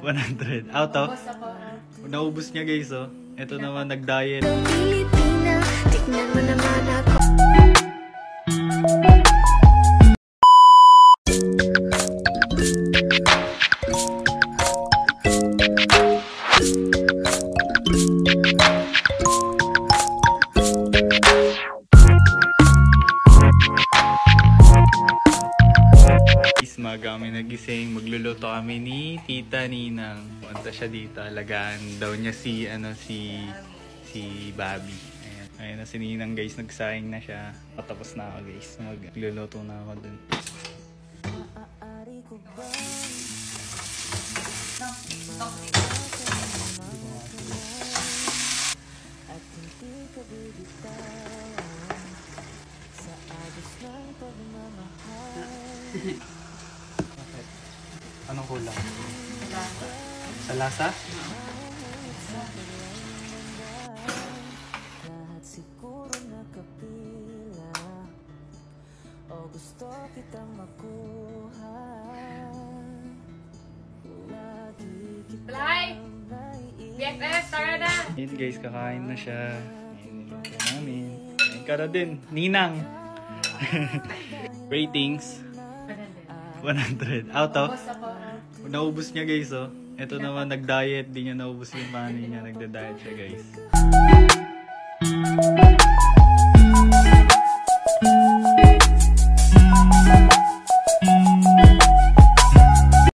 100. Out of? Naubos niya guys oh. Ito naman nag-diet. Tignan mo naman ako. Maga kami nagising, magluluto kami ni Tita Ninang. Punta siya dito, alagaan daw niya si Bobby. Ayan na si Ninang guys, nagsaing na siya. Patapos na ako guys, magluluto na ako dun. Anong kulang? Sa lasa? Blay! BFF, tara na! Ayan guys, kakain na siya. Ayan, niluto namin. Ayan ka na din, Ninang! Ratings? 100. Out of? Naubos niya guys oh. Ito naman nag-diet, di niya naubos yung money niya. Nagda-diet siya guys.